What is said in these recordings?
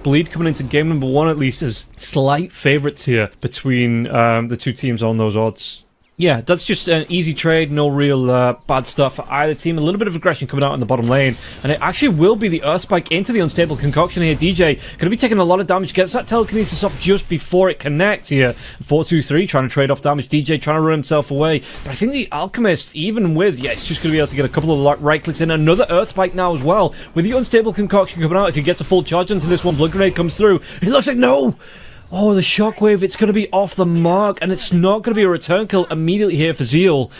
Bleed coming into game number 1 at least as slight favourites here between the two teams on those odds. Yeah, that's just an easy trade, no real bad stuff for either team. A little bit of aggression coming out in the bottom lane, and it actually will be the Earth Spike into the Unstable Concoction here. DJ going to be taking a lot of damage, gets that telekinesis off just before it connects here. 4-2-3 trying to trade off damage, DJ trying to run himself away. But I think the Alchemist, even with, yeah, it's just going to be able to get a couple of right clicks in. Another Earth Spike now as well. With the Unstable Concoction coming out, if he gets a full charge into this one, Blood Grenade comes through. It looks like, no! Oh, the Shockwave, it's going to be off the mark, and it's not going to be a return kill immediately here for Zeal.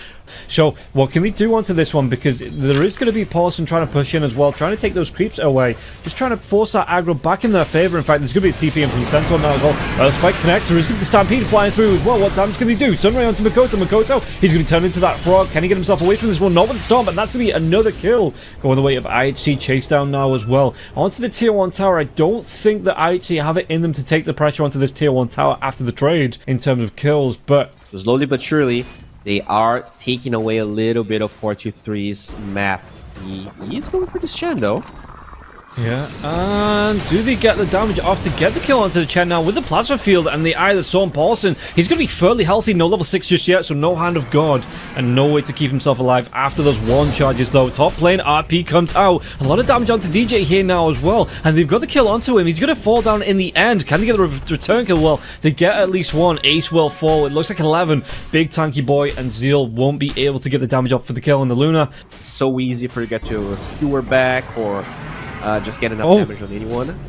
So, what can we do onto this one? Because there is going to be poloson trying to push in as well, trying to take those creeps away, just trying to force that aggro back in their favour. In fact, there's going to be a TP in from the Centaur now as well. Spike connects, there is going to be the Stampede flying through as well. What damage can he do? Sunray onto Mikoto. Mikoto, he's going to turn into that frog. Can he get himself away from this one? Not with the Stomp, and that's going to be another kill. Going the way of IHC chase down now as well. Onto the tier 1 tower. I don't think that IHC have it in them to take the pressure onto this tier 1 tower after the trade in terms of kills, but slowly but surely, they are taking away a little bit of 4-2-3's map. He is going for this Chen though. Yeah, and do they get the damage off to get the kill onto the Chen now with the Plasma Field and the Eye of the Storm poloson? He's going to be fairly healthy, no level 6 just yet, so no Hand of God, and no way to keep himself alive after those 1 charges though. Top lane RP comes out, a lot of damage onto DJ here now as well, and they've got the kill onto him. He's going to fall down in the end. Can they get the return kill? Well, they get at least 1. Ace will fall. It looks like 11. Big tanky boy and Zeal won't be able to get the damage up for the kill on the Luna. So easy for you to get to a skewer back or just get enough damage on anyone.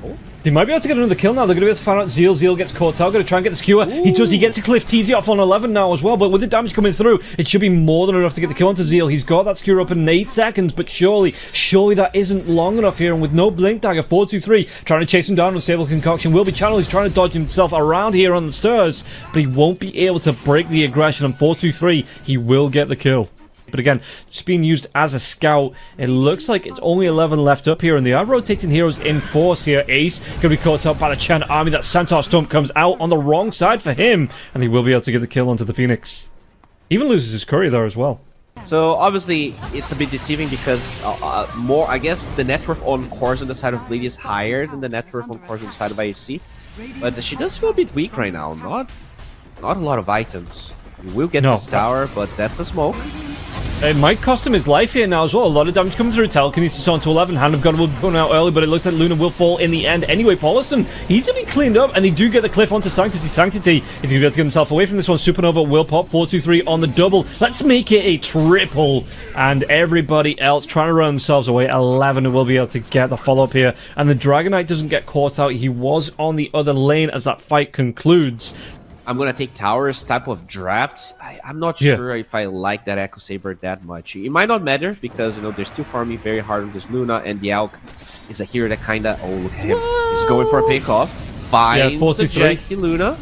They might be able to get another kill now. They're going to be able to find out Zeal. Zeal gets caught out. Going to try and get the skewer. Ooh. He does. He gets a Cliff TZ off on 11 now as well. But with the damage coming through, it should be more than enough to get the kill onto Zeal. He's got that skewer up in 8 seconds. But surely that isn't long enough here. And with no Blink Dagger, 4-2-3 trying to chase him down with Stable Concoction will be channeled. He's trying to dodge himself around here on the stairs. But he won't be able to break the aggression. And 4-2-3, he will get the kill. But again, just being used as a scout, it looks like it's only 11 left up here, and they are rotating heroes in force here. Ace going to be caught up by the Chen army. That Centaur Stomp comes out on the wrong side for him, and he will be able to get the kill onto the Phoenix. Even loses his courier there as well. So obviously it's a bit deceiving because I guess the net worth on cores on the side of Bleed is higher than the net worth on cores on the side of IHC, but she does feel a bit weak right now. Not a lot of items. You will get this tower, but that's a smoke. It might cost him his life here now as well. A lot of damage coming through. Telekinesis on to 11. Hand of God will be going out early, but it looks like Luna will fall in the end. Anyway, poloson, he's going to be cleaned up, and they do get the cliff onto Sanctity. Sanctity, he's going to be able to get himself away from this one. Supernova will pop 4-2-3 on the double. Let's make it a triple. And everybody else trying to run themselves away. 11 will be able to get the follow-up here. And the Dragon Knight doesn't get caught out. He was on the other lane as that fight concludes. I'm gonna take towers type of drafts. I'm not sure if I like that Echo Saber that much. It might not matter because they're still farming very hard on this Luna, and the Alk is a hero that kinda look at him. He's going for a pick off. Finds the JaCkky Luna.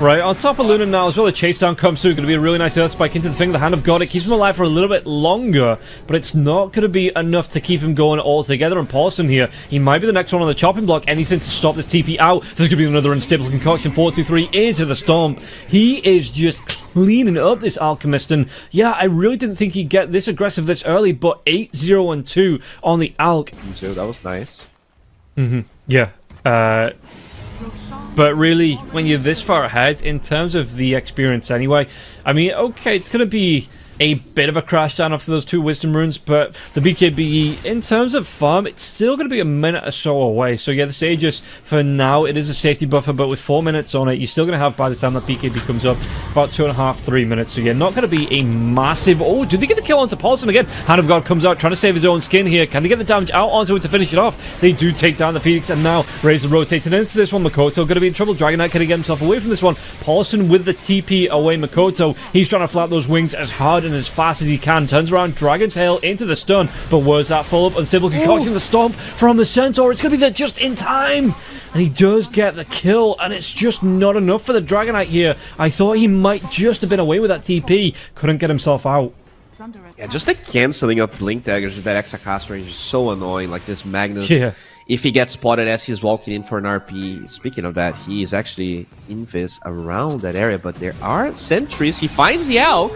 Right, on top of Luna now as well, the chase down comes through. Going to be a really nice Earth Spike into the thing. The Hand of God, it keeps him alive for a little bit longer, but it's not going to be enough to keep him going all together. And poloson here, he might be the next one on the chopping block. Anything to stop this TP out. There's going to be another Unstable Concoction. 4-2-3 into the Stomp. He is just cleaning up this Alchemist. And yeah, I really didn't think he'd get this aggressive this early, but 8-0-2 on the Alk. So that was nice. Yeah. But really, when you're this far ahead, in terms of the experience anyway, I mean, okay, it's going to be a bit of a crash down after those 2 Wisdom Runes, but the BKB, in terms of farm, it's still going to be a minute or so away. So yeah, the Sages, for now, it is a safety buffer, but with 4 minutes on it, you're still going to have, by the time that BKB comes up, about 2.5, 3 minutes. So yeah, not going to be a massive... Oh, do they get the kill onto poloson again? Hand of God comes out, trying to save his own skin here. Can they get the damage out onto it to finish it off? They do take down the Phoenix, and now Razor rotating into this one. Mikoto going to be in trouble. Dragon Knight can he get himself away from this one? poloson with the TP away. Mikoto, he's trying to flap those wings as hard and as fast as he can. Turns around, Dragon Tail into the stun, but was that follow-up? Unstable Concoction, the Stomp from the Centaur. It's going to be there just in time, and he does get the kill, and it's just not enough for the Dragon Knight here. I thought he might just have been away with that TP. Couldn't get himself out. Yeah, just the canceling of Blink Daggers with that Exacast range is so annoying. Like this Magnus, if he gets spotted as he's walking in for an RP, speaking of that, he is actually invis around that area, but there are sentries. He finds the L.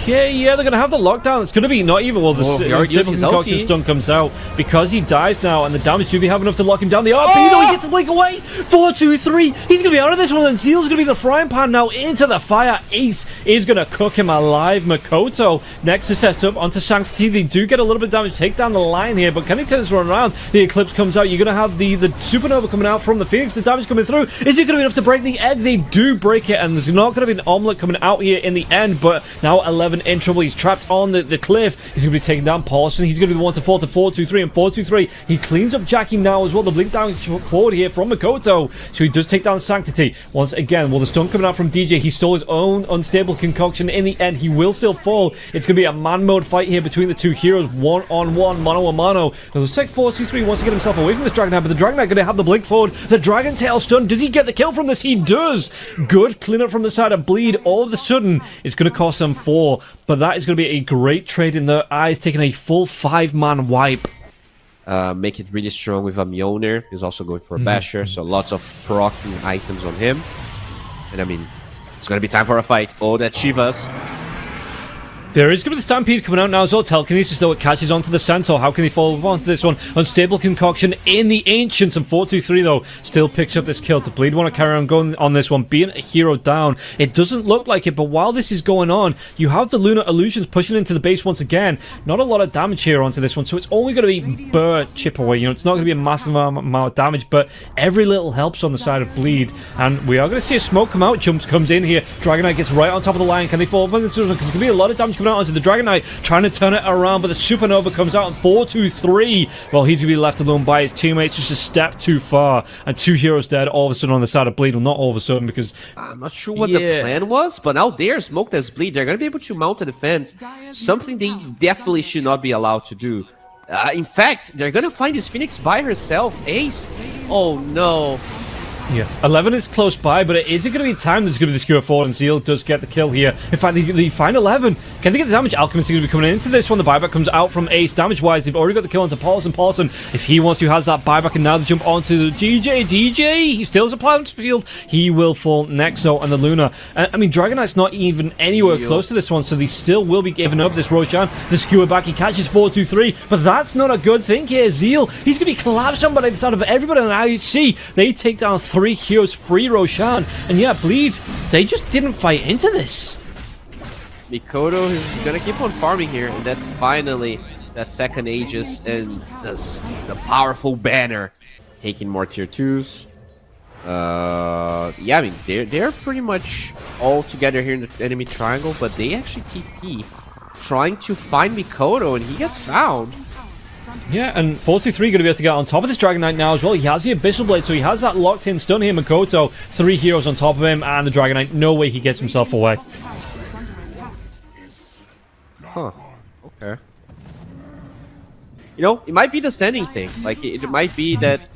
Okay, yeah, they're going to have the lockdown. It's going to be not even, well, the stable concoction stun comes out because he dies now, and the damage, do they have enough to lock him down? The RP, though, he gets to blink away. 4-2-3. He's going to be out of this one, and Zeal's going to be the frying pan now into the fire. Ace is going to cook him alive. Mikoto next to set up onto Sanctity. They do get a little bit of damage, take down the line here, but can he turn this one around? The Eclipse comes out. You're going to have the Supernova coming out from the Phoenix. The damage coming through. Is it going to be enough to break the egg? They do break it, and there's not going to be an omelet coming out here in the end, but now 11 in trouble. He's trapped on the cliff. He's going to be taking down poloson. He's going to be the one to fall to 4-2-3 and 4-2-3. He cleans up JaCkky now as well. The blink down forward here from Mikoto. So he does take down Sanctity. Once again, well, the stun coming out from DJ. He stole his own unstable concoction. In the end, he will still fall. It's going to be a man mode fight here between the two heroes. One-on-one, mano-a-mano. The 4-2-3 wants to get himself away from this Dragon Knight, but the Dragon Knight going to have the blink forward. The Dragon Tail stun. Does he get the kill from this? He does. Good cleanup from the side of Bleed. All of a sudden, it's going to cost them 4, but that is going to be a great trade in their eyes, taking a full 5-man wipe. Make it really strong with a Mjolnir. He's also going for a Basher, so lots of proccing items on him. And I mean, it's going to be time for a fight. Oh, that Shivas. There is going to be the Stampede coming out now as well. Telekinesis, though, it catches onto the Centaur. How can they follow onto this one? Unstable Concoction in the Ancients. And 4-2-3, though, still picks up this kill. To Bleed want to carry on going on this one. Being a hero down, it doesn't look like it, but while this is going on, you have the Lunar Illusions pushing into the base once again. Not a lot of damage here onto this one, so it's only going to be Burr chip away. You know, it's not going to be a massive amount of damage, but every little helps on the side of Bleed. And we are going to see a smoke come out. Jumps comes in here. Dragon Knight gets right on top of the line. Can they fall over this one? Because there's going to be a lot of damage coming out onto the Dragon Knight, trying to turn it around, but the Supernova comes out on 4-2-3. Well, he's going to be left alone by his teammates, just a step too far, and 2 heroes dead all of a sudden on the side of Bleed. Well, not all of a sudden, because I'm not sure what the plan was, but now they're smoked as Bleed. They're going to be able to mount a defense, something they definitely should not be allowed to do. In fact, they're going to find this Phoenix by herself. Ace. Oh, no. Yeah, 11 is close by, but is it going to be time? There's going to be the skewer forward, and Zeal does get the kill here. In fact, they find 11. Can they get the damage? Alchemist is going to be coming into this one. The buyback comes out from Ace. Damage-wise, they've already got the kill onto poloson. Poloson, if he wants to, has that buyback, and now they jump onto the DJ. He still has a plant field. He will fall next, though, on the Luna. I mean, Dragon Knight's not even anywhere close to this one, so they still will be giving up this Roshan. The skewer back, he catches 4-2-3, but that's not a good thing here. Zeal, he's going to be collapsed on by the side of everybody on IHC. They take down 3 heroes, free Roshan, and yeah, Bleed, they just didn't fight into this. Mikoto is gonna keep on farming here, and that's finally that second Aegis and the powerful banner taking more tier 2s. Yeah, I mean they're pretty much all together here in the enemy triangle, but they actually TP trying to find Mikoto, and he gets found. Yeah, and 4-2-3 going to be able to get on top of this Dragon Knight now as well. He has the Abyssal Blade, so he has that locked in stun here. Mikoto, 3 heroes on top of him, and the Dragon Knight, no way he gets himself away. Huh. Okay. You know, it might be the standing thing. Like, it might be that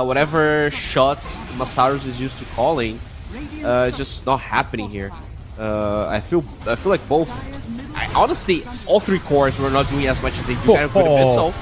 whatever shots Masarus is used to calling is just not happening here. I feel like both. Honestly, all 3 cores were not doing as much as they do with Abyssal.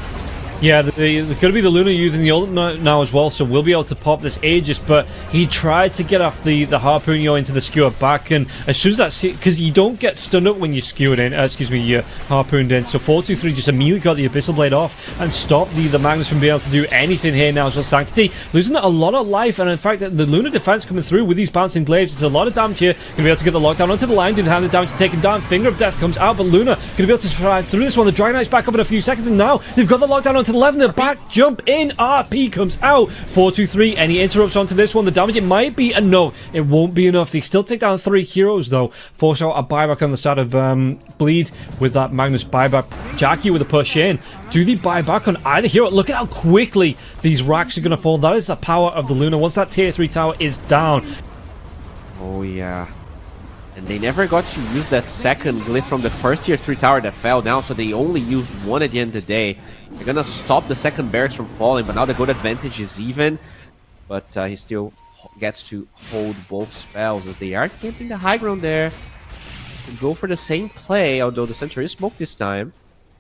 Yeah, they're going to be the Luna using the ult now as well, so we'll be able to pop this Aegis, but he tried to get off the Harpoon into the skewer back, and as soon as that's hit, because you don't get stunned up when you skewered in, you're harpooned in, so 4-2-3 just immediately got the Abyssal Blade off and stopped the Magnus from being able to do anything here now as well. Sanctity losing a lot of life, and in fact, the Luna defense coming through with these bouncing glaives, it's a lot of damage here. Going to be able to get the lockdown onto the line, didn't have the damage to take him down. Finger of Death comes out, but Luna going to be able to survive through this one. The Dragon Knight's back up in a few seconds, and now they've got the lockdown onto the 11. The back jump in. RP comes out. 4-2-3. Any interrupts onto this one. The damage, it might be enough. It won't be enough. They still take down 3 heroes, though. Force out a buyback on the side of Bleed with that Magnus buyback. JaCkky with a push in. Do they buy back on either hero? Look at how quickly these racks are going to fall. That is the power of the Luna. Once that tier 3 tower is down. Oh, yeah. And they never got to use that second glyph from the first tier 3 tower that fell down, so they only used 1 at the end of the day. They're gonna stop the second barracks from falling, but now the gold advantage is even. But he still gets to hold both spells as they are camping the high ground there. To go for the same play, although the center is smoked this time.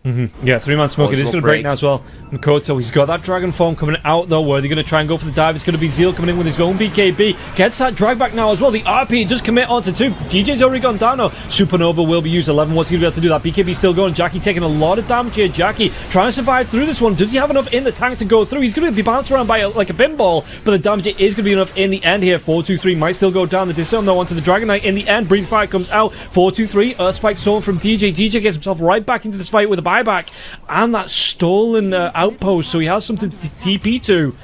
Yeah, 3-man smoke. It is going to break now as well. Mikoto, he's got that dragon form coming out though. Where they're going to try and go for the dive. It's going to be Zeal coming in with his own BKB. Gets that drag back now as well. The RP does commit onto 2. DJ's already gone down now. Supernova will be used. 11. What's he going to be able to do? That BKB still going. JaCky taking a lot of damage here. JaCky trying to survive through this one. Does he have enough in the tank to go through? He's going to be bounced around by like a pinball, but the damage is going to be enough in the end here. 4-2-3 might still go down. The disarm though onto the Dragon Knight in the end. Breathe Fire comes out. 4-2-3. Earth Spike stolen from DJ. DJ gets himself right back into this fight with a buyback. And that stolen outpost, so he has something to TP to.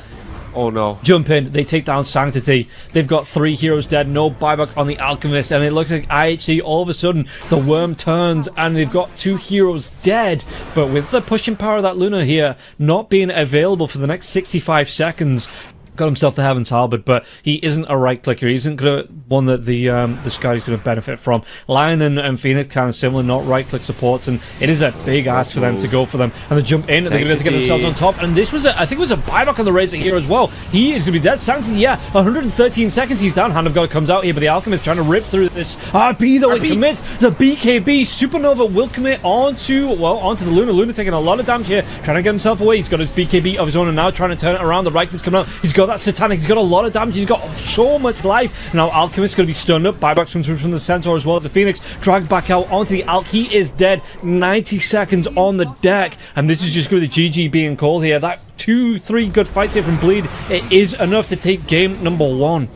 Oh no. Jump in, they take down Sanctity. They've got 3 heroes dead, no buyback on the Alchemist, and it looks like IHC, all of a sudden, the worm turns, and they've got 2 heroes dead. But with the pushing power of that Luna here, not being available for the next 65 seconds, got himself the Heaven's Halberd, but he isn't a right clicker. He isn't one that the Sky's going to benefit from. Lion and Phoenix kind of similar, not right click supports, and it is a big ask for them to go for them. And they jump in, and they're going to get themselves on top. And this was, I think it was a buyback on the Razor here as well. He is going to be dead. Sanctity, yeah, 113 seconds he's down. Hand of God comes out here, but the Alchemist trying to rip through this. RP though, it commits. The BKB Supernova will commit onto the Luna. Luna taking a lot of damage here, trying to get himself away. He's got his BKB of his own, and now trying to turn it around. The right click's coming out. He's got that Satanic. He's got a lot of damage. He's got so much life. Now Alchemist's going to be stunned up. Buyback from the Centaur as well as the Phoenix. Dragged back out onto the Alch. He is dead. 90 seconds on the deck. And this is just going to be GG being called here. That 2-3 good fights here from Bleed. It is enough to take game number 1.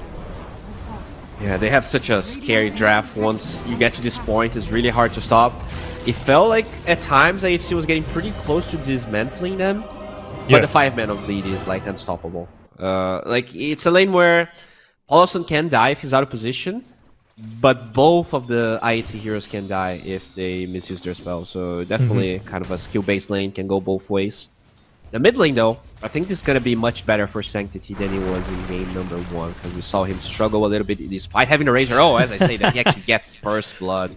Yeah, they have such a scary draft. Once you get to this point, it's really hard to stop. It felt like at times IHC was getting pretty close to dismantling them. But the 5-man of Bleed is like unstoppable. Like, it's a lane where poloson can die if he's out of position, but both of the IHC heroes can die if they misuse their spell. So definitely kind of a skill-based lane, can go both ways. The mid lane, though, I think this is going to be much better for Sanctity than it was in game number 1, because we saw him struggle a little bit despite having a Razor. Oh, as I say, that he actually gets first blood.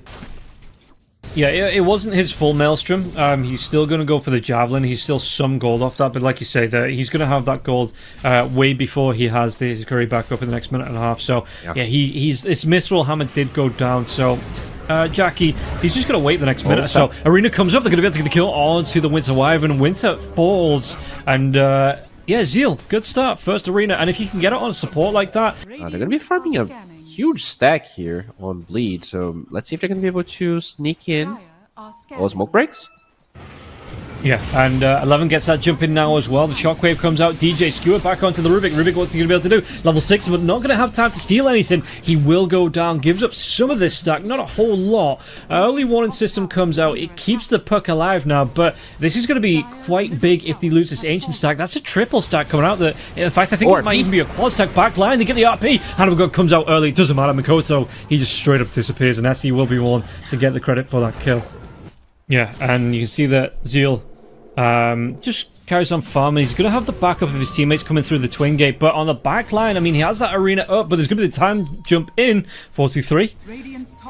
Yeah, it wasn't his full Maelstrom. He's still going to go for the Javelin. He's still some gold off that, but like you say, he's going to have that gold way before he has his curry back up in the next minute and a half. So, yeah, his Mithril Hammer did go down, so... JaCky, he's just going to wait the next minute. So, Arena comes up, they're going to be able to get the kill onto the Winter Wyvern. Winter falls, and... yeah, Zeal, good start, first Arena, and if you can get it on support like that... they're going to be farming a huge stack here on Bleed, so let's see if they're going to be able to sneak in. Oh, smoke breaks? Yeah, and 11 gets that jump in now as well. The Shockwave comes out. DJ skewered back onto the Rubik. Rubik, what's he going to be able to do? Level 6, but not going to have time to steal anything. He will go down. Gives up some of this stack, not a whole lot. Early warning system comes out. It keeps the puck alive now, but this is going to be quite big if they lose this ancient stack. That's a triple stack coming out. In fact, I think it might even be a quad stack back line. They get the RP. Hand of God comes out early. Doesn't matter. Mikoto, he just straight up disappears, and SE will be one to get the credit for that kill. Yeah, and you can see that Zeal just carries on farming. He's going to have the backup of his teammates coming through the twin gate, but on the back line, I mean, he has that Arena up, but there's going to be the time jump in. 43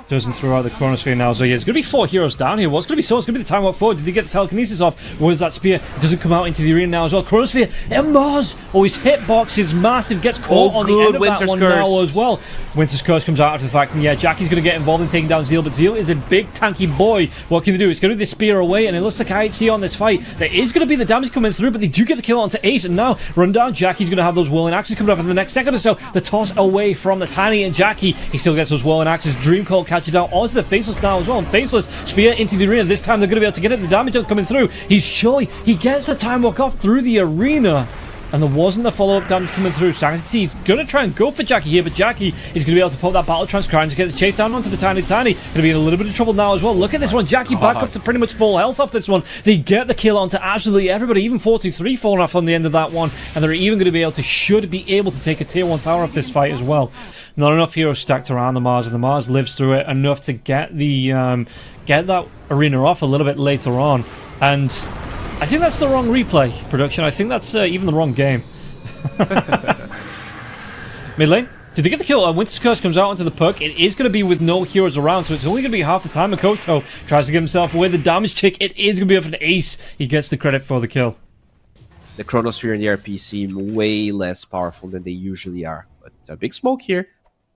doesn't throw out the chronosphere now, so yeah, there's going to be 4 heroes down here. What's going to be so? It's going to be the time up forward. Did he get the telekinesis off? Where's that spear? It doesn't come out into the arena now as well. Chronosphere, and Mars! Oh, his hitbox is massive. Gets caught on the end of that one now as well. Winter's Curse comes out after the fact, and yeah, JaCkY's going to get involved in taking down Zeal, but Zeal is a big tanky boy. What can they do? It's going to be the spear away, and it looks like IHC on this fight. There is going to be the damage coming through, but they do get the kill onto Ace, and now run down. JaCkY's going to have those whirling axes coming up in the next second or so. The toss away from the Tiny, and JaCkY, he still gets those whirling axes. Dream Call catches down onto the Faceless now as well, and Faceless spear into the arena. This time they're going to be able to get it. The damage coming through. He's shy. He gets the time walk off through the arena. And there wasn't the follow-up damage coming through. Sanctity's going to try and go for JaCkY here, but JaCkY is going to be able to put that Battle Trance Crown to get the chase down onto the Tiny. Going to be in a little bit of trouble now as well. Look at this one. JaCkY back up to pretty much full health off this one. They get the kill onto absolutely everybody, even 4-2-3 falling off on the end of that one. And they're even going to be able to, should be able to take a tier 1 tower off this fight as well. Not enough heroes stacked around the Mars, and the Mars lives through it enough to get the get that arena off a little bit later on. And I think that's the wrong replay production. I think that's even the wrong game. Mid lane, did they get the kill? Winter's Curse comes out onto the puck. It is going to be with no heroes around, so it's only going to be half the time. Mikoto tries to get himself away. The damage tick, it is going to be up for an Ace. He gets the credit for the kill. The Chronosphere and the RP seem way less powerful than they usually are. But a big smoke here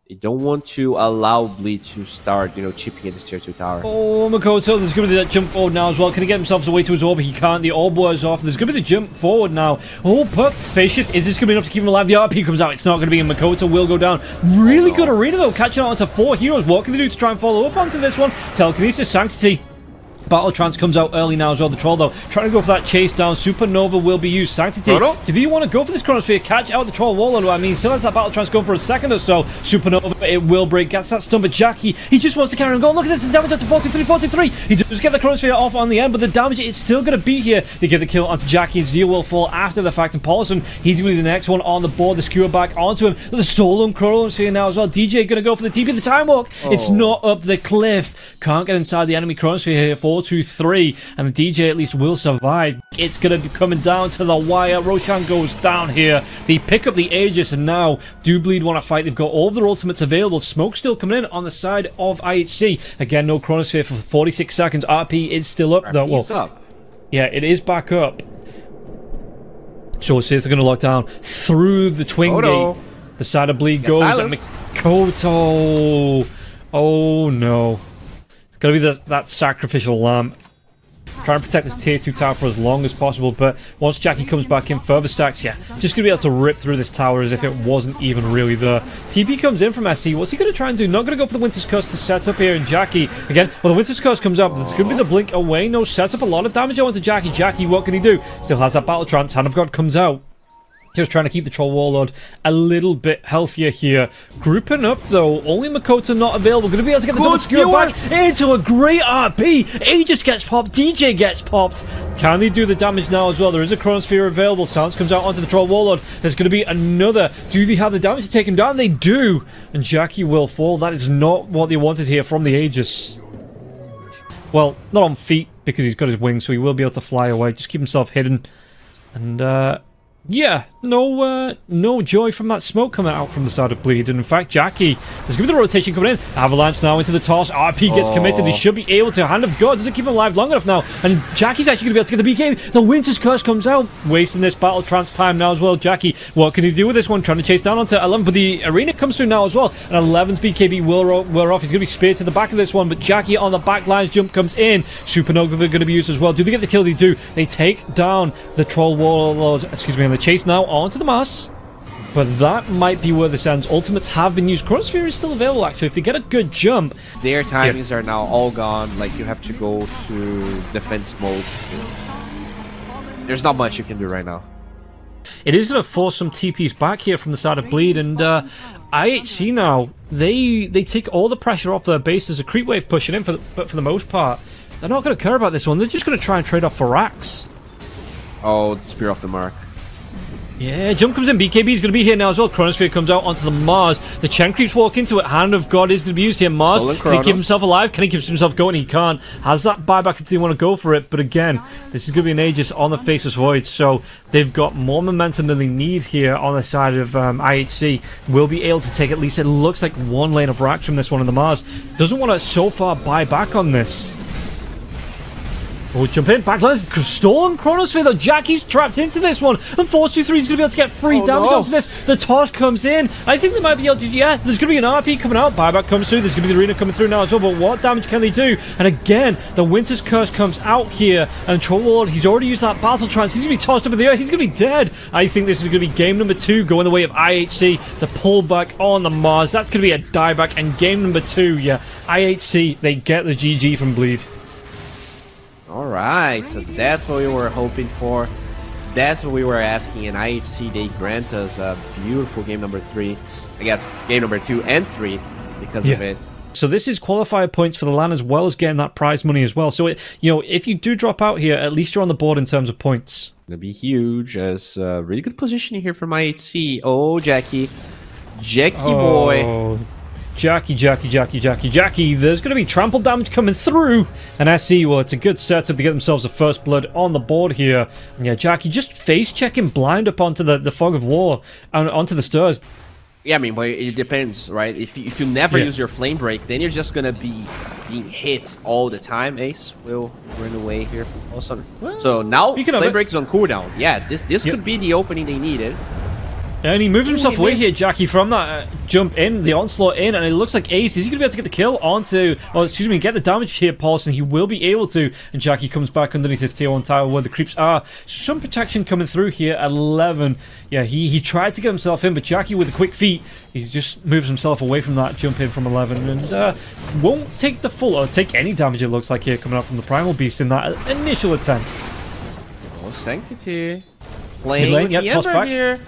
They don't want to allow Bleed to start, you know, chipping at this tier 2 tower. Oh, Mikoto, there's going to be that jump forward now as well. Can he get himself away to his orb? He can't. The orb wears off. There's going to be the jump forward now. Oh, but phase shift. Is this going to be enough to keep him alive? The RP comes out. It's not going to be, and Mikoto will go down. Really good arena, though. Catching on to 4 heroes. What can they do to try and follow up onto this one? Telekinesis, Sanctity. Battle Trance comes out early now as well. The Troll, though, trying to go for that chase down. Supernova will be used. Sanctity, do you want to go for this Chronosphere? Catch out the Troll Warlord. I mean, still has that Battle Trance going for a second or so. Supernova, it will break. Gets that stun, but JaCkky, he just wants to carry on going. Look at this, the damage up to 43, 43. He does get the Chronosphere off on the end, but the damage, it's still going to be here. They get the kill onto JaCkky. Zeal will fall after the fact, and poloson, he's going to be the next one on the board. The skewer back onto him. The stolen Chronosphere now as well. DJ going to go for the TP. The Time Walk, it's not up the cliff. Can't get inside the enemy Chronosphere here. 4, 2, 3. And the DJ at least will survive. It's going to be coming down to the wire. Roshan goes down here. They pick up the Aegis, and now do Bleed want to fight. They've got all of their ultimates available. Smoke still coming in on the side of IHC. Again, no Chronosphere for 46 seconds. RP is still up, though. Well, up. Yeah, it is back up. So we'll see if they're going to lock down through the Twin Gate. The side of Bleed goes. And Mikoto. Oh, no. It's going to be that sacrificial lamb. Try and protect this tier 2 tower for as long as possible, but once JaCkky comes back in, further stacks, yeah, just going to be able to rip through this tower as if it wasn't even really there. TP comes in from SC. What's he going to try and do? Not going to go for the Winter's Curse to set up here, and JaCkky, again, well, the Winter's Curse comes up, but it's going to be the blink away. No, sets up a lot of damage onto JaCkky. JaCkky, what can he do? Still has that Battle Trance. Hand of God comes out. Just trying to keep the Troll Warlord a little bit healthier here. Grouping up, though. Only Mikoto not available. Going to be able to get the double skewer back into a great RP. Aegis gets popped. DJ gets popped. Can they do the damage now as well? There is a Chronosphere available. Silence comes out onto the Troll Warlord. There's going to be another. Do they have the damage to take him down? They do. And JaCkky will fall. That is not what they wanted here from the Aegis. Well, not on feet because he's got his wings, so he will be able to fly away. Just keep himself hidden. And, yeah, no joy from that smoke coming out from the side of Bleed. And in fact, JaCkky, there's going to be the rotation coming in. Avalanche now into the toss. RP gets committed. They should be able to. Hand of God doesn't keep him alive long enough now. And JaCkky's actually going to be able to get the BK. The Winter's Curse comes out. Wasting this Battle Trance time now as well. JaCkky, what can he do with this one? Trying to chase down onto 11. But the arena comes through now as well. And 11's BKB will wear off. He's going to be speared to the back of this one. But JaCkky on the back lines jump comes in. Supernova going to be used as well. Do they get the kill? They do. They take down the Troll Warlord. Excuse me. And the chase now onto the Mars. But that might be where this ends. Ultimates have been used. Chronosphere is still available, actually. If they get a good jump. Their timings are now all gone. Like, you have to go to defense mode. There's not much you can do right now. It is going to force some TPs back here from the side of Bleed. And IHC now, they take all the pressure off their base. There's a creep wave pushing in, but for the most part, they're not going to care about this one. They're just going to try and trade off for racks. Oh, the Spear off the mark. Yeah, jump comes in. BKB is going to be here now as well. Chronosphere comes out onto the Mars. The Chen creeps walk into it. Hand of God is going to be used here. Mars, can he keep himself alive? Can he keep himself going? He can't. Has that buyback if they want to go for it. But again, this is going to be an Aegis on the Faceless Void. So they've got more momentum than they need here on the side of IHC. Will be able to take at least, it looks like, one lane of racks from this one in the Mars. Doesn't want to so far buy back on this. Oh, jump in, backlines, stolen Chronosphere though. JaCkky's trapped into this one, and 423 is going to be able to get free damage onto this. The toss comes in. I think they might be able to, yeah, there's going to be an RP coming out. Buyback comes through. There's going to be the arena coming through now as well, but what damage can they do? And again, the Winter's Curse comes out here, and Troll Warlord, he's already used that Battle Trance. He's going to be tossed up in the air. He's going to be dead. I think this is going to be game number 2 going the way of IHC. The pullback on the Mars. That's going to be a dieback, and game number 2, yeah, IHC, they get the GG from Bleed. Alright, so that's what we were hoping for. That's what we were asking, and IHC, they grant us a beautiful game number 3. I guess game number 2 and 3 because of it. So this is qualifier points for the LAN as well as getting that prize money as well. So, you know, if you do drop out here, at least you're on the board in terms of points. Gonna be huge as really good positioning here from IHC. Oh, JaCkky. JaCkky boy. JaCkky. There's going to be trample damage coming through. And SC, well, it's a good setup to get themselves a first blood on the board here. And yeah, JaCkky just face checking blind up onto the fog of war and onto the stairs. Yeah, I mean, but it depends, right? If you never use your flame break, then you're just gonna be being hit all the time. Ace will run away here from poloson. Well, so now flame break is on cooldown. Yeah, this could be the opening they needed. And he moves himself away here, JaCkky, from that jump in, the onslaught in, and it looks like Ace. Is he going to be able to get the kill onto, or excuse me, get the damage here, poloson? He will be able to, and JaCkky comes back underneath his tier 1 tower where the creeps are. Some protection coming through here at 11. Yeah, he tried to get himself in, but JaCkky with a quick feet, he just moves himself away from that jump in from 11, and won't take the full, or take any damage, it looks like here, coming out from the Primal Beast in that initial attempt. Oh, Sanctity. Playing with the toss back here.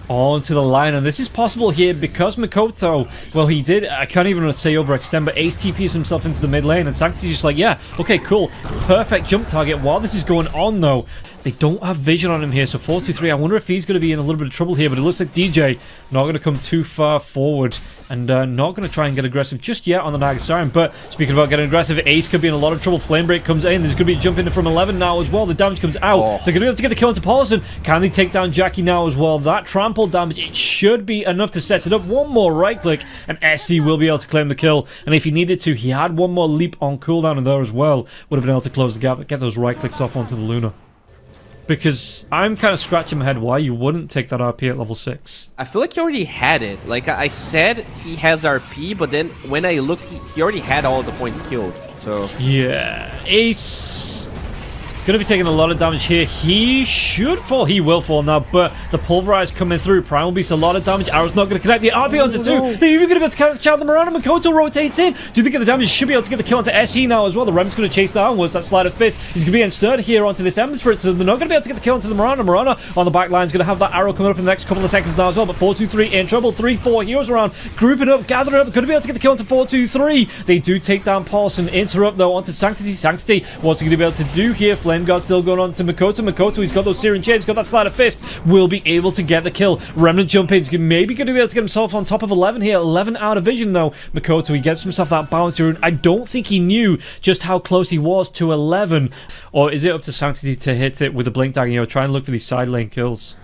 Onto the line, and this is possible here because Mikoto, well, he did, I can't even say overextend, but Ace TPs himself into the mid lane, and Sanctity's just like, yeah, okay, cool, perfect jump target. While this is going on, though, they don't have vision on him here, so 4-2-3, I wonder if he's going to be in a little bit of trouble here, but it looks like DJ not going to come too far forward, and not going to try and get aggressive just yet on the Nagasarian. But speaking about getting aggressive, Ace could be in a lot of trouble. Flame Break comes in, there's going to be a jump in from 11 now as well, the damage comes out, they're going to be able to get the kill into poloson. Can they take down JaCkky now as well? That trample damage, it should be enough to set it up. One more right click, and SC will be able to claim the kill, and if he needed to, he had one more leap on cooldown in there as well, would have been able to close the gap and get those right clicks off onto the Luna. Because I'm kind of scratching my head why you wouldn't take that RP at level 6. I feel like he already had it. Like I said, he has RP, but then when I looked, he already had all the points killed. So yeah, Ace gonna be taking a lot of damage here. He should fall. He will fall now, but the pulverize coming through. Primal Beast, a lot of damage. Arrow's not gonna connect. The RP onto 2. They're even gonna be able to catch out the Murano. Mikoto rotates in. Do they get the damage? Should be able to get the kill onto SE now as well. The Rem's gonna chase downwards. That Sleight of Fist. He's gonna be ensnared here onto this Ember Spirit, so they're not gonna be able to get the kill onto the Murano. Murano on the back line is gonna have that arrow coming up in the next couple of seconds now as well. But 4-2-3 in trouble. 3-4 heroes around, grouping up, gathering up. Gonna be able to get the kill onto 4-2-3. They do take down poloson. Interrupt though onto Sanctity. Sanctity, what's he gonna be able to do here? Flame Guard still going on to Mikoto. Mikoto, he's got those Searing Chains, got that Sleight of Fist, will be able to get the kill. Remnant jump in, he's maybe going to be able to get himself on top of 11 here. 11 out of vision though. Mikoto, he gets himself that bounty rune. I don't think he knew just how close he was to 11. Or is it up to Sanctity to hit it with a blink dagger? You know, try and look for these side lane kills.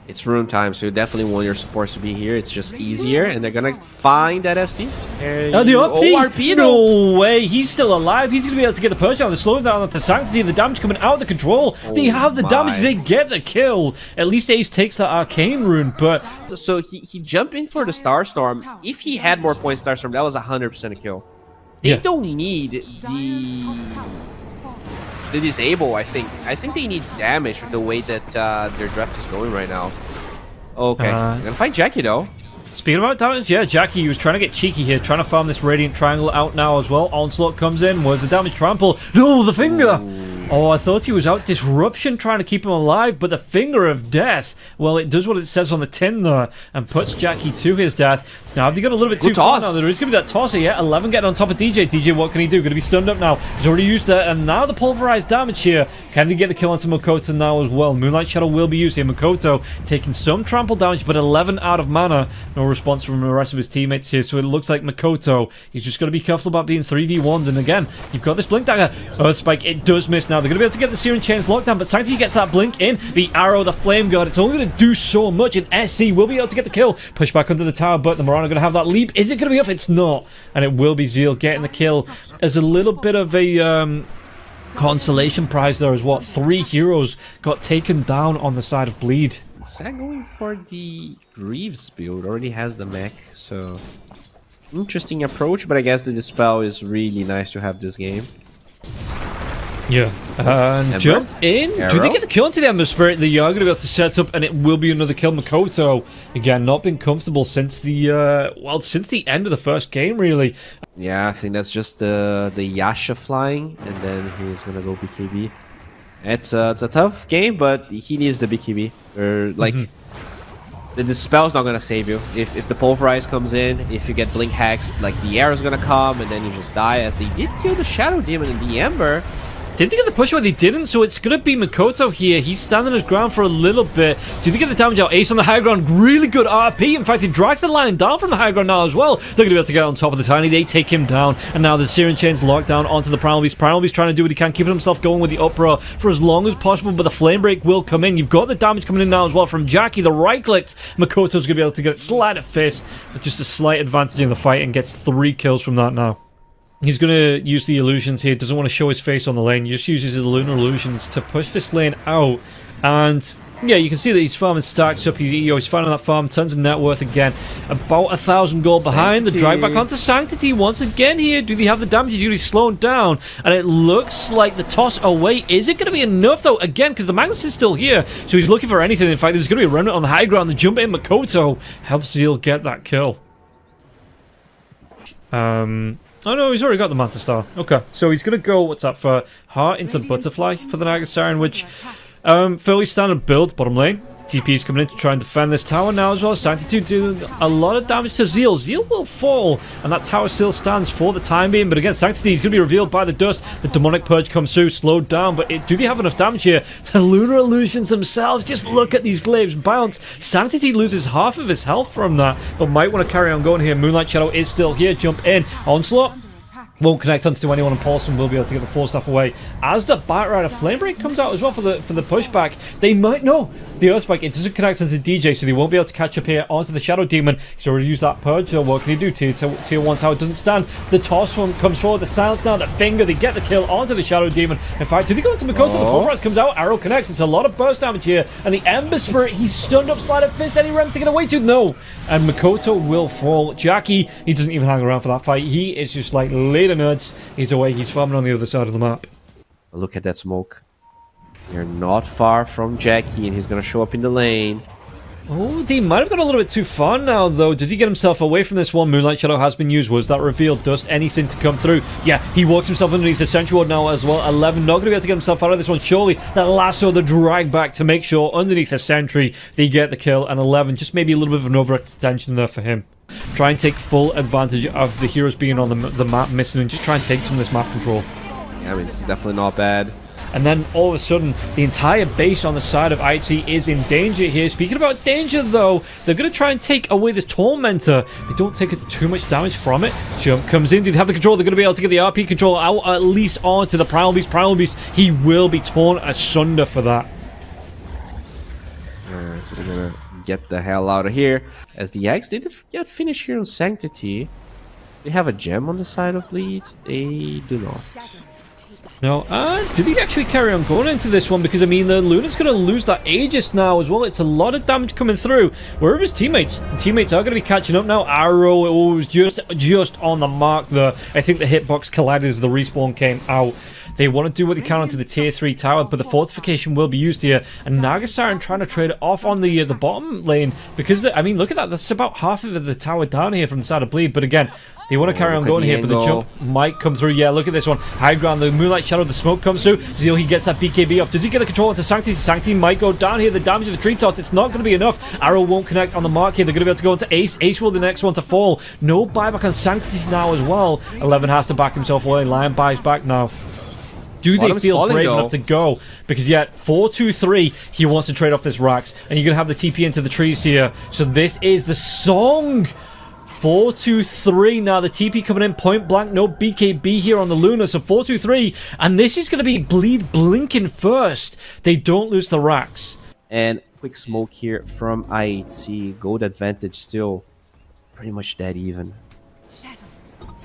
it's rune time, so you definitely want your supports to be here. It's just easier, and they're gonna find that SD. The RP? No way, he's still alive. He's gonna be able to get the push on. They're slowing down the sanctity, and the damage coming out of the control. They have the damage, they get the kill. At least Ace takes that arcane rune, but... So he jumped in for the Starstorm. If he had more points Starstorm, that was 100% a kill. They don't need the disable, I think. I think they need damage with the way that their draft is going right now. Okay, they're gonna fight JaCkky though. Speaking about damage, yeah, JaCkky was trying to get cheeky here, trying to farm this Radiant Triangle out now as well. Onslaught comes in, was the damage trample. No, the finger! Ooh. Oh, I thought he was out Disruption trying to keep him alive, but the Finger of Death, well, it does what it says on the tin there, and puts JaCkky to his death. Now, have they got a little bit too far now? There is going to be that tosser, yeah. 11 getting on top of DJ. DJ, what can he do? Going to be stunned up now. He's already used that, and now the pulverized damage here. Can they get the kill onto Mikoto now as well? Moonlight Shadow will be used here. Mikoto taking some trample damage, but 11 out of mana. No response from the rest of his teammates here, so it looks like Mikoto, he's just got to be careful about being 3v1'd, and again, you've got this Blink Dagger. Earth Spike, it does miss now. They're going to be able to get the Searing Chains locked down, but Sanctity gets that Blink in. The Arrow, the Flame Guard, it's only going to do so much, and SC will be able to get the kill. Push back under the tower, but the Murano are going to have that leap. Is it going to be off? It's not, and it will be Zeal getting the kill. As a little bit of a consolation prize there is what 3 heroes got taken down on the side of Bleed. Zach going for the Greaves build, already has the mech, so interesting approach, but I guess the Dispel is really nice to have this game. Yeah, and jump in. Arrow. Do they get the kill into the Ember Spirit? They are going to be able to set up, and it will be another kill. Mikoto, again, not been comfortable since the since the end of the first game, really. Yeah, I think that's just the Yasha flying, and then he's going to go BKB. It's a tough game, but he needs the BKB. Like, the Dispel's not going to save you. If the Pulverize comes in, if you get Blink Hacks, like, the Arrow's going to come, and then you just die, as they did kill the Shadow Demon in the Ember. Didn't they get the push where they didn't? So it's going to be Mikoto here. He's standing his ground for a little bit. Do they get the damage out? Ace on the high ground. Really good RP. In fact, he drags the line down from the high ground now as well. They're going to be able to get on top of the Tiny. They take him down. And now the Searing Chain's locked down onto the Primal Beast. Primal Beast trying to do what he can, keeping himself going with the Uproar for as long as possible. But the Flame Break will come in. You've got the damage coming in now as well from JaCkky. The right clicks. Mikoto's going to be able to get it. Sleight of Fist. With just a slight advantage in the fight and gets 3 kills from that now. He's going to use the illusions here. Doesn't want to show his face on the lane. He just uses the lunar illusions to push this lane out. And Yeah, you can see that he's farming stacks up. He's finding that farm, tons of net worth again. About 1,000 gold behind. The drag back onto Sanctity once again here. Do they have the damage? He's slowing down. And it looks like the toss away. Is it going to be enough, though? Again, because the Magnus is still here. So he's looking for anything. In fact, there's going to be a remnant on the high ground. The jump in. Mikoto helps Zeal get that kill. Oh no, he's already got the Manta Star. Okay, so he's going to go, what's that, for Heart into Butterfly for the Naga Siren, which... fairly standard build, bottom lane. TP's coming in to try and defend this tower now as well. Sanctity doing a lot of damage to Zeal. Zeal will fall, and that tower still stands for the time being. But again, Sanctity is going to be revealed by the dust. The demonic purge comes through, slowed down. But do they have enough damage here to Lunar Illusions themselves? Just look at these glaives bounce. Sanctity loses half of his health from that, but might want to carry on going here. Moonlight Shadow is still here. Jump in. Onslaught. Won't connect onto anyone, and poloson will be able to get the 4 staff away. As the Batrider Flamebreak comes out as well for the pushback, they might know the Earthspike. It doesn't connect onto the DJ, so they won't be able to catch up here onto the Shadow Demon. He's already used that purge. So what can he do? Tier 1 tower doesn't stand. The toss one comes forward. The silence now. The finger. They get the kill onto the Shadow Demon. In fact, do they go into Mikoto? The pulverize comes out. Arrow connects. It's a lot of burst damage here. And the Ember Spirit. He's stunned up. Sleight of Fist. Any remnant to get away to? No. And Mikoto will fall. JaCkky, he doesn't even hang around for that fight. He is just like later nerds. He's away. He's farming on the other side of the map. Look at that smoke. You're not far from JaCkky, and he's going to show up in the lane. Oh, he might have gone a little bit too far now, though. Does he get himself away from this one? Moonlight Shadow has been used. Was that revealed? Dust, anything to come through? Yeah, he walks himself underneath the Sentry Ward now as well. 11, not going to be able to get himself out of this one. Surely that lasso, the drag back to make sure underneath the Sentry they get the kill. And 11, just maybe a little bit of an overextension there for him. Try and take full advantage of the heroes being on the map missing and just try and take some of this map control. Yeah, I mean, this is definitely not bad. And then all of a sudden, the entire base on the side of IHC is in danger here. Speaking about danger, though, they're going to try and take away this Tormentor. They don't take too much damage from it. Jump comes in. Do they have the control? They're going to be able to get the RP control out, at least onto the Primal Beast. Primal Beast, he will be torn asunder for that. Alright, so they're going to get the hell out of here. As the Yaks did get finish here on Sanctity. They have a gem on the side of lead. They do not. No, do they actually carry on going into this one? Because, I mean, the Luna's going to lose that Aegis now as well. It's a lot of damage coming through. Where are his teammates? The teammates are going to be catching up now. Arrow, it was just on the mark there. I think the hitbox collided as the respawn came out. They want to do what they can onto the tier 3 tower, but the fortification will be used here. And Naga Siren trying to trade it off on the bottom lane. Because, I mean, look at that. That's about half of the tower down here from the side of Bleed. But again, they want to carry on going here, but the jump might come through. Yeah, look at this one. High ground, the Moonlight Shadow, the smoke comes through. Zeal, he gets that BKB off. Does he get the control into Sanctity? Sanctity might go down here. The damage of the tree toss, it's not going to be enough. Arrow won't connect on the mark here. They're going to be able to go into Ace. Ace will be the next one to fall. No buyback on Sanctity now as well. 11 has to back himself away. Lion buys back now. Do they feel brave enough to go? Because yet, 4-2-3, he wants to trade off this Rax. And you're going to have the TP into the trees here. So this is the song. 4-2-3 now. The TP coming in point blank. No BKB here on the Luna. So 4-2-3. And this is going to be Bleed blinking first. They don't lose the Rax. And quick smoke here from IHC. Gold advantage still pretty much dead even.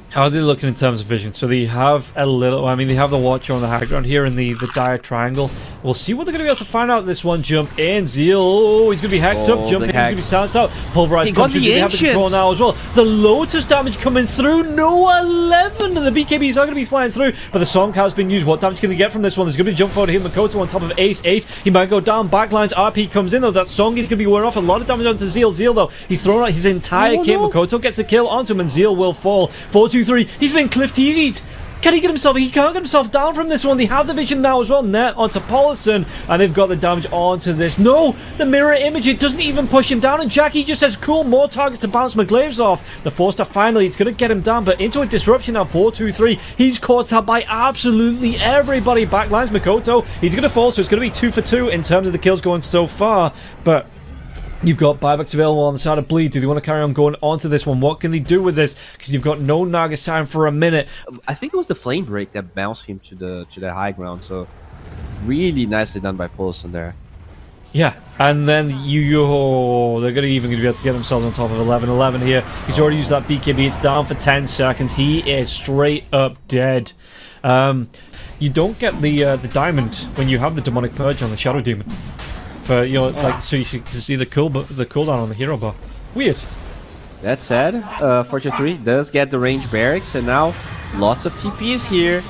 How are they looking in terms of vision? So they have a little... I mean, they have the Watcher on the high ground here in the dire triangle. We'll see what they're going to be able to find out this one. Jump in. Zeal. Oh, he's going to be hexed up. Jump in. He's going to be silenced out. Pulverize comes through. They have the control now as well. The Lotus damage coming through. No 11. And the BKBs are going to be flying through. But the Song has been used. What damage can they get from this one? There's going to be a jump forward here. Mikoto on top of Ace. Ace, he might go down. Backlines. RP comes in though. That Song is going to be wearing off. A lot of damage onto Zeal. Zeal though, he's thrown out his entire kit. Mikoto gets a kill onto him and Zeal will fall. 4-2-3. He's been cliff easy. Can he get himself? He can't get himself down from this one. They have the vision now as well. Net onto poloson, and they've got the damage onto this. No, the mirror image. It doesn't even push him down. And JaCkky just says, "Cool, more targets to bounce my glaives off." The 4-star finally, it's going to get him down, but into a disruption now. 4-2-3. He's caught out by absolutely everybody. Backlines Mikoto. He's going to fall, so it's going to be 2 for 2 in terms of the kills going so far. But you've got buybacks available on the side of Bleed. Do they want to carry on going onto this one? What can they do with this? Because you've got no Naga Siren for a minute. I think it was the flame break that bounced him to the high ground. So really nicely done by poloson there. Yeah, and then they're going to even be able to get themselves on top of 11-11 here. He's already used that BKB. It's down for 10 seconds. He is straight up dead. You don't get the diamond when you have the demonic purge on the Shadow Demon. But, you know, like, so you can see the cooldown on the hero bar. Weird. That said, Fortune 3 does get the range barracks, and now lots of TPs here.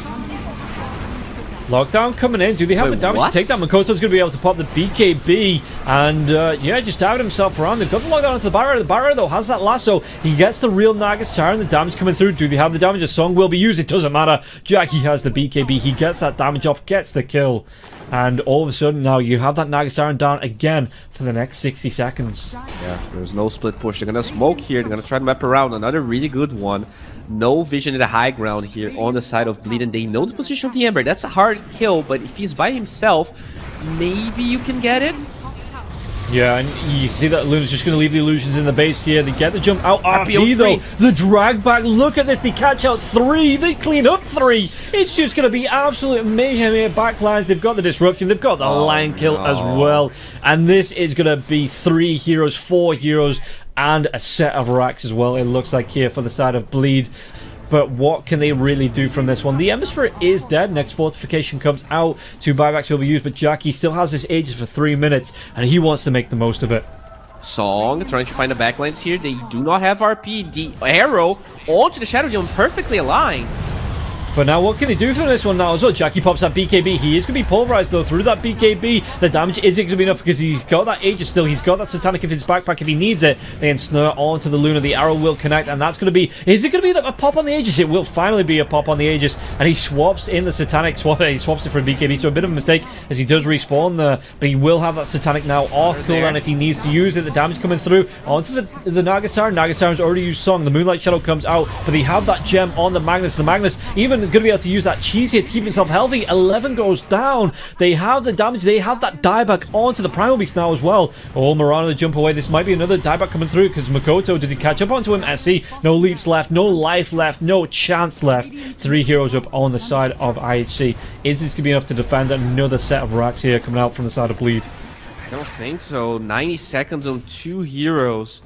Lockdown coming in. Do they have the damage to take that? Mikoto's going to be able to pop the BKB and, yeah, just diving himself around. They've got the lockdown onto the barrier. The barrier, though, has that lasso. He gets the real Naga Siren. The damage coming through. Do they have the damage? A song will be used. It doesn't matter. JaCkky has the BKB. He gets that damage off, gets the kill. And all of a sudden, now you have that Naga Siren down again for the next 60 seconds. Yeah, there's no split push. They're going to smoke here. They're going to try to map around. Another really good one. No vision in the high ground here on the side of Bleed, and they know the position of the Ember. That's a hard kill, but if he's by himself, maybe you can get it. Yeah, and you see that Luna's just going to leave the illusions in the base here. They get the jump out. RP though, the drag back. Look at this. They catch out 3. They clean up 3. It's just going to be absolute mayhem here. Backlines. They've got the disruption. They've got the line kill as well. And this is going to be 3 heroes, 4 heroes, and a set of racks as well, it looks like here for the side of Bleed. But what can they really do from this one? The Ember Spirit is dead. Next fortification comes out. 2 buybacks will be used, but JaCkky still has his Aegis for 3 minutes, and he wants to make the most of it. Song trying to find the backlines here. They do not have RP. The arrow onto the Shadow Dome perfectly aligned. But now what can they do for this one now as well? JaCkky pops that BKB. He is going to be pulverized though through that BKB. The damage isn't going to be enough because he's got that Aegis still. He's got that Satanic in his backpack if he needs it. They ensnare onto the Luna. The arrow will connect, and that's going to be... Is it going to be a pop on the Aegis? It will finally be a pop on the Aegis. And he swaps in the Satanic. He swaps it for a BKB, so a bit of a mistake as he does respawn there. But he will have that Satanic now off cooldown if he needs to use it. The damage coming through onto the Naga Siren. Naga Siren's already used Song. The Moonlight Shadow comes out, but they have that gem on the Magnus. The Magnus even going to be able to use that cheese here to keep himself healthy. 11 goes down. They have the damage. They have that dieback onto the Primal Beast now as well. Oh, Mirana, the jump away. This might be another dieback coming through because Mikoto, did he catch up onto him? SC, no leaps left, no life left, no chance left. 3 heroes up on the side of IHC. Is this going to be enough to defend another set of racks here coming out from the side of Bleed? I don't think so. 90 seconds on 2 heroes.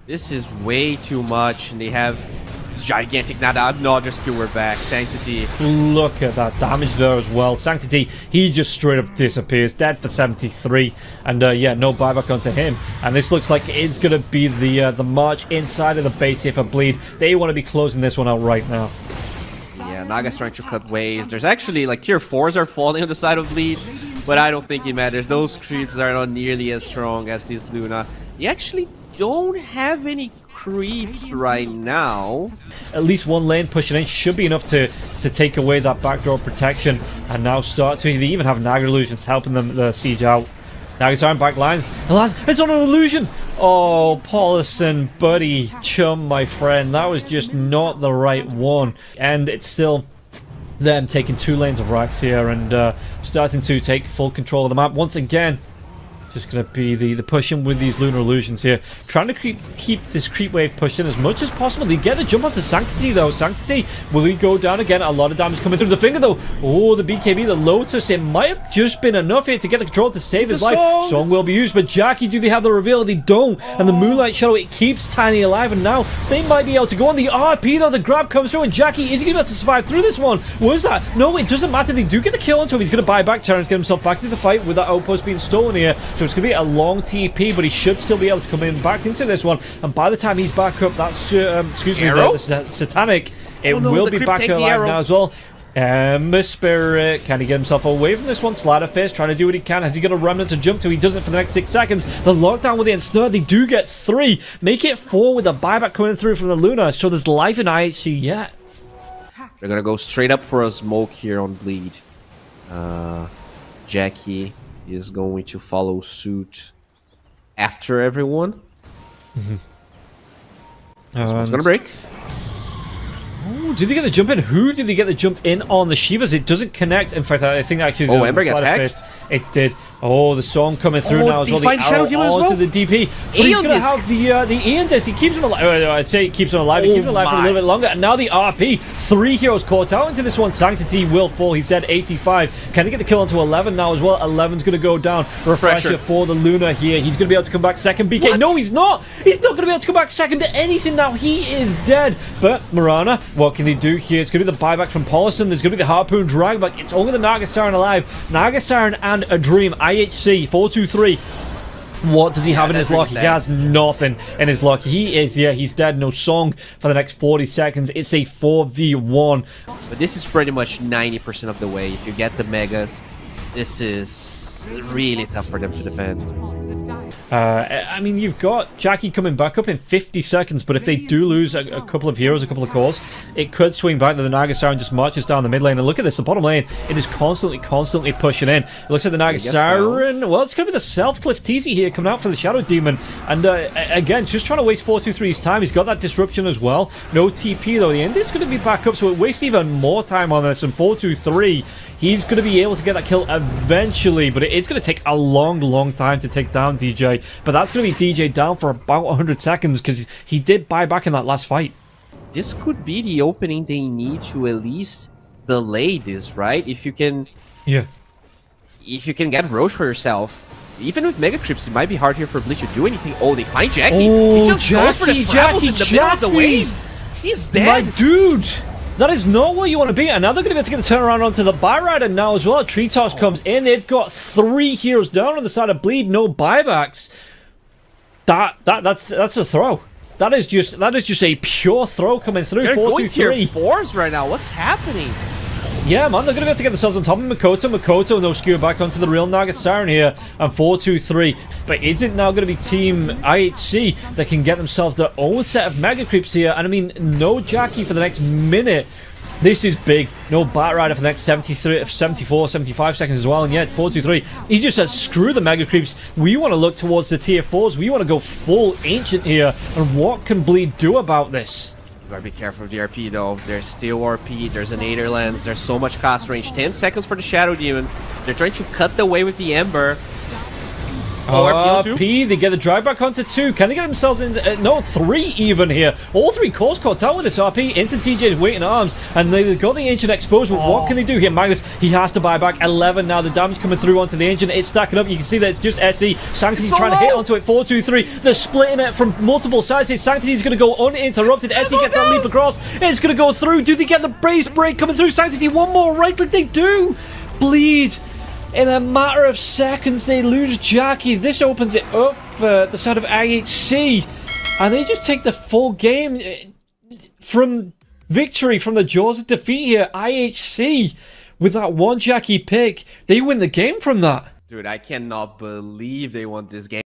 This is way too much, and they have this gigantic another skill. We're back. Sanctity. Look at that damage there as well. Sanctity, he just straight up disappears. Dead for 73. And yeah, no buyback onto him. And this looks like it's going to be the march inside of the base here for Bleed. They want to be closing this one out right now. Yeah, Naga's trying to cut waves. There's actually, like, tier 4s are falling on the side of Bleed, but I don't think it matters. Those creeps are not nearly as strong as this Luna. He actually don't have any creeps right now. At least one lane pushing in should be enough to take away that backdoor protection and now start to... They even have Naga illusions helping them siege out. Naga's on back lines. It's on an illusion! Oh, poloson, buddy, chum, my friend. That was just not the right one. And it's still them taking 2 lanes of racks here and starting to take full control of the map once again. Just going to be the pushing with these lunar illusions here. Trying to keep this creep wave pushed in as much as possible. They get the jump onto Sanctity though. Sanctity, will he go down again? A lot of damage coming through the finger though. Oh, the BKB, the Lotus. It might have just been enough here to get the control to save his life. Song will be used, but JaCkky, do they have the reveal? They don't. And the Moonlight Shadow, it keeps Tiny alive, and now they might be able to go on the RP though. The grab comes through, and JaCkky, is he going to be able to survive through this one? What is that? No, it doesn't matter. They do get the kill onto him. He's going to buy back turns, get himself back into the fight with that outpost being stolen here. So it's going to be a long TP, but he should still be able to come in back into this one. And by the time he's back up, that's excuse me, the Satanic, it will be back alive now as well. Ember Spirit, can he get himself away from this one? Slider Face trying to do what he can. Has he got a remnant to jump to? He does it for the next 6 seconds. The lockdown with the ensnare, they do get 3. Make it 4 with a buyback coming through from the Luna. So there's life in IHC yet. They're gonna go straight up for a smoke here on Bleed. JaCkky is going to follow suit after everyone. Someone's gonna break. Oh, did they get the jump in? Who did they get the jump in on? The Shivas? It doesn't connect. In fact, I think actually... Oh, Ember gets hexed. It did. Oh, the Song coming through now as well. The arrow onto the DP. But he's going to have the Aeon Disc. He keeps him alive. I'd say he keeps him alive. He keeps him alive for a little bit longer. And now the RP. 3 heroes caught out into this one. Sanctity will fall. He's dead 85. Can he get the kill onto 11 now as well? 11's going to go down. Refresher for the Luna here. He's going to be able to come back second. BK. What? No, he's not. He's not going to be able to come back second to anything now. He is dead. But Mirana, what can they do here? It's going to be the buyback from poloson. There's going to be the Harpoon drag back. It's only the Naga Siren alive. Naga Siren and a Dream. IHC 4-2-3. What does he have in his lock? He has nothing in his lock. He is, yeah, he's dead. No song for the next 40 seconds. It's a 4v1. But this is pretty much 90% of the way. If you get the megas, this is really tough for them to defend. I mean, you've got JaCkky coming back up in 50 seconds, but if they do lose a couple of heroes, a couple of cores, it could swing back to the Naga Siren just marches down the mid lane. And look at this, the bottom lane, it is constantly pushing in. It looks like the Naga Siren, well, it's going to be the Self-Cliff TZ here coming out for the Shadow Demon. And again, just trying to waste 4-2-3's time. He's got that disruption as well. No TP though. The end is going to be back up, so it wastes even more time on this. And 4-2-3, he's going to be able to get that kill eventually, but it's going to take a long time to take down DJ. But that's going to be DJ down for about 100 seconds because he did buy back in that last fight. This could be the opening they need to at least delay this, right? If you can... Yeah. If you can get Roche for yourself, even with Mega Creeps, it might be hard here for Bleach to do anything. Oh, they find JaCky. Oh, he just goes for the travels in the middle of the wave. He's dead. My dude. That is not what you want to be. And now they're going to be able to get the turnaround onto the Byrider now as well. Tree Toss comes in. They've got 3 heroes down on the side of Bleed. No buybacks. That's a throw. That is just a pure throw coming through. They're 4-2-3. going tier 4s right now. What's happening? Yeah, man, they're going to be able to get themselves on top of Mikoto. Mikoto, no skewer back onto the real Naga Siren here. And 4-2-3. But is it now going to be Team IHC that can get themselves their own set of Mega Creeps here? And I mean, no JaCkky for the next minute. This is big. No Batrider for the next 74, 75 seconds as well. And yet, 4-2-3. He just says, screw the Mega Creeps. We want to look towards the tier 4s. We want to go full Ancient here. And what can Bleed do about this? You gotta be careful of the RP though. There's still RP, there's an Aether Lens, there's so much cast range. 10 seconds for the Shadow Demon. They're trying to cut the way with the Ember. RP, they get the drive back onto 2. Can they get themselves in? No, 3 even here. All 3 cores caught out with this RP. Instant TJ's waiting arms, and they've got the Ancient exposed. But what can they do here? Magnus, he has to buy back 11 now. The damage coming through onto the Ancient. It's stacking up. You can see that it's just SE. Sanctity trying to hit onto it. 4-2-3. They're splitting it from multiple sides here. Sanctity's going to go uninterrupted. SE gets that leap across. It's going to go through. Do they get the brace break coming through? Sanctity, one more right click. They do. Bleed. In a matter of seconds, they lose JaCkky. This opens it up for the side of IHC. And they just take the full game from victory, from the jaws of defeat here. IHC, with that one JaCkky pick, they win the game from that. Dude, I cannot believe they won this game.